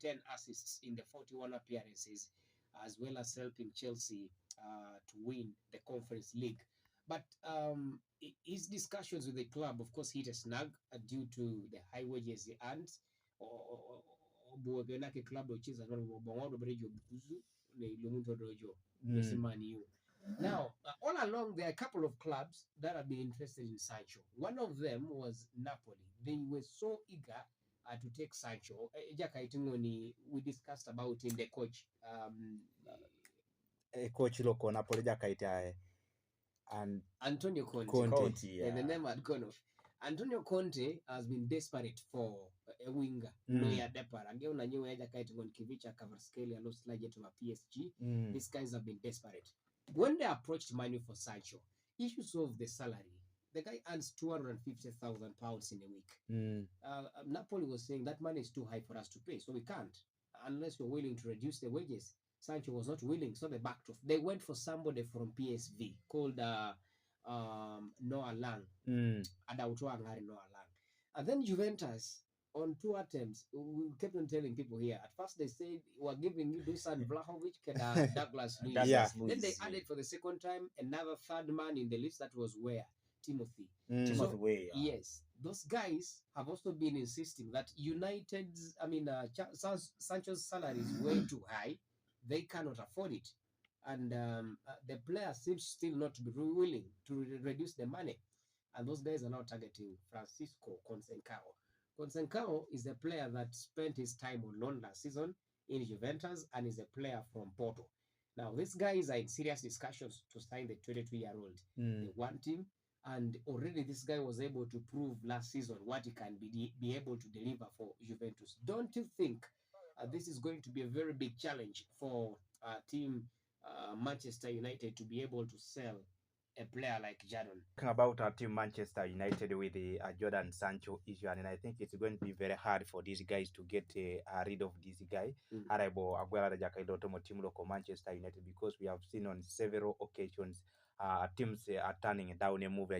10 assists in the 41 appearances, as well as helping Chelsea to win the Conference League. But his discussions with the club, of course, hit a snag due to the high wages he earns. Club now, all along, there are a couple of clubs that have been interested in Sancho. One of them was Napoli. They were so eager to take Sancho. We discussed about him, the coach. Coach Loco Napoli Jakaita and Antonio Conte. Conte, yeah. And the name had gone off. Antonio Conte has been desperate for a winger. Noya Depar. Again, I knew Jakaita on Kivicha Kvaratskhelia lost like to a PSG. These guys have been desperate. When they approached Manu for Sancho, issues of the salary. The guy earns £250,000 in a week. Napoli was saying that money is too high for us to pay, so we can't unless you're willing to reduce the wages. Sancho was not willing, so they backed off. They went for somebody from PSV called Noah Lang. Noah Lang. And then Juventus, on 2 attempts, we kept on telling people here. At first, they said, we're giving you Dusan Vlahovic and Douglas Luiz. Then they added for the second time another third man in the list that was where? Timothy. Timothy Weah. Yes, those guys have also been insisting that Sancho's salary is way too high. They cannot afford it. And the player seems still not to be willing to reduce the money. And those guys are now targeting Francisco Conceição. Conceição is a player that spent his time on loan last season in Juventus and is a player from Porto. Now, these guys are in serious discussions to sign the 22-year-old. They want him, and already this guy was able to prove last season what he can be able to deliver for Juventus. Don't you think this is going to be a very big challenge for team Manchester United to be able to sell a player like Jadon? Talking about our team Manchester United with the Jadon Sancho issue, and I think it's going to be very hard for these guys to get rid of this guy. Manchester United, because we have seen on several occasions teams are turning down a move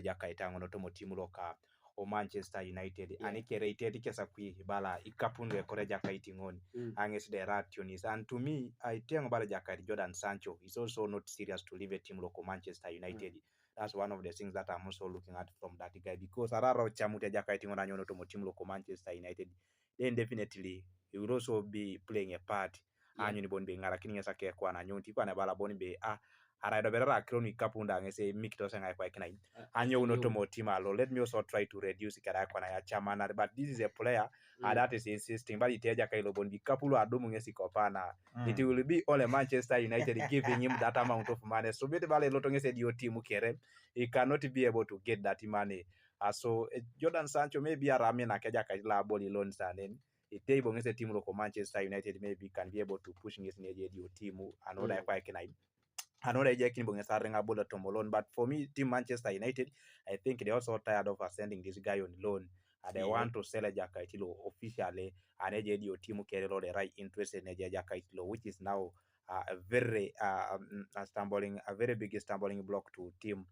o Manchester United anike rated kesa kwi bala ikapundu ekore jakaiti ngoni anges the rationis. And to me, I think about Jakaiti Jadon Sancho is also not serious to leave a team local Manchester United. That's one of the things that I'm also looking at from that guy, because araro chamute Jakaiti ngona nyono to team local Manchester United, then definitely he will also be playing a part. Anyu ni bonbe ngara kini ngesa kwa na nyonti kwa na bala bonbe araido berara kroni kapunda ngese mikito senga kwa kinai anyo uno to motimalo. Let me also try to reduce kada kwa na ya chamana, but this is a player that is insisting but iteja kailo bonbi kapulo adomu ngesi kopana. It will be only Manchester United giving him that amount of money, so bete bale loto ngese dio team kere he cannot be able to get that money. So Jadon Sancho maybe arame na keja kaila boli loan sanen itebo ngese team loko Manchester United maybe can be able to push ngese neje dio team another kwa kinai. Another but for me, team Manchester United, I think they're also tired of sending this guy on loan. They want to sell Jakaitilo officially, and AJDO team carry the right interest in Jakaitilo, which is now a very big stumbling block to team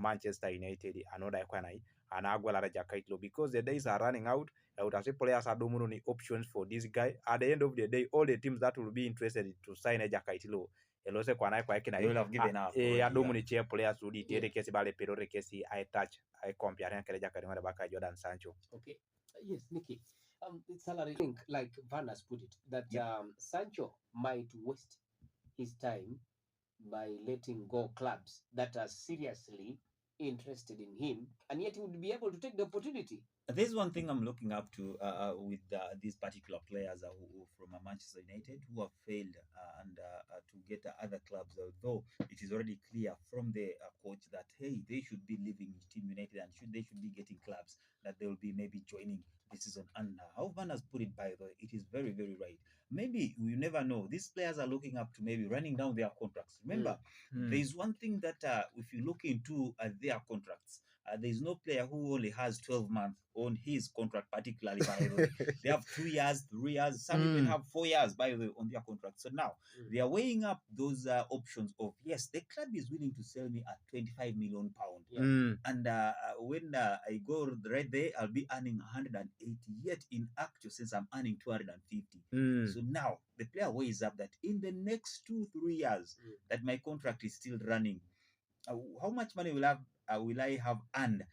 Manchester United. Another Kwanai and Aguilar Jakaitilo, because the days are running out. I would say players are doing options for this guy. At the end of the day, all the teams that will be interested to sign a Jakaitilo, elose kwa nae kwa kina you will have given up. Adomu ni chair players who did kesi bale perore kesi I touch I compare kele Jakaitilo ngada baka Jadon Sancho. Okay. Yes, Nikki. It's salary thing, like Van has put it, that Sancho might waste his time by letting go clubs that are seriously interested in him, and yet he would be able to take the opportunity. There's one thing I'm looking up to with these particular players who from Manchester United who have failed to get other clubs, although it is already clear from the coach that, hey, they should be leaving Team United and they should be getting clubs that they will be maybe joining this season. And how Van has put it, by the way, it is very, very right. Maybe you never know. These players are looking up to maybe running down their contracts. Remember, there is one thing that if you look into their contracts, There's no player who only has 12 months on his contract, particularly, by the way. They have 2 years, 3 years, some even have 4 years, by the way, on their contract. So now they are weighing up those options of, yes, the club is willing to sell me at 25 million pounds. And when I go right there, I'll be earning 180, yet in actual sense, I'm earning 250. So now the player weighs up that in the next 2-3 years that my contract is still running, how much money will I have earned?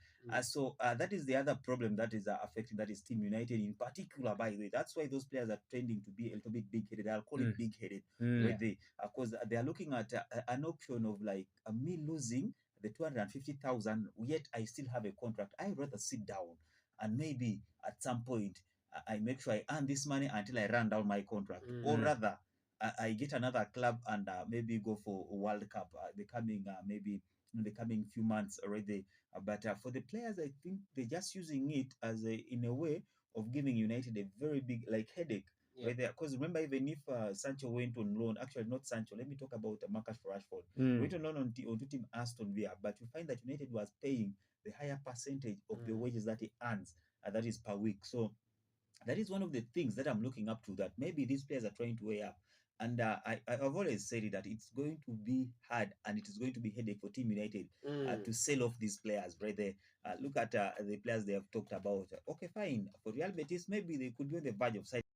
So that is the other problem that is affecting, that is Team United in particular, by the way. That's why those players are tending to be a little bit big-headed. I'll call it big-headed, right there, because they are looking at an option of like me losing the 250,000, yet I still have a contract. I'd rather sit down and maybe at some point I make sure I earn this money until I run down my contract, or rather I get another club and maybe go for a World Cup the coming maybe in the coming few months already. But for the players, I think they're just using it as in a way of giving United a very big like headache. Right there, because remember, even if Sancho went on loan, actually not Sancho, let me talk about Marcus Rashford. Went on loan onto Team Aston Villa, but you find that United was paying the higher percentage of the wages that he earns, that is per week. So that is one of the things that I'm looking up to, that maybe these players are trying to weigh up. And I've always said it, that it's going to be hard and it is going to be headache for Team United to sell off these players right there. Look at the players they have talked about. Okay, fine. For Real Betis, maybe they could be on the verge of signing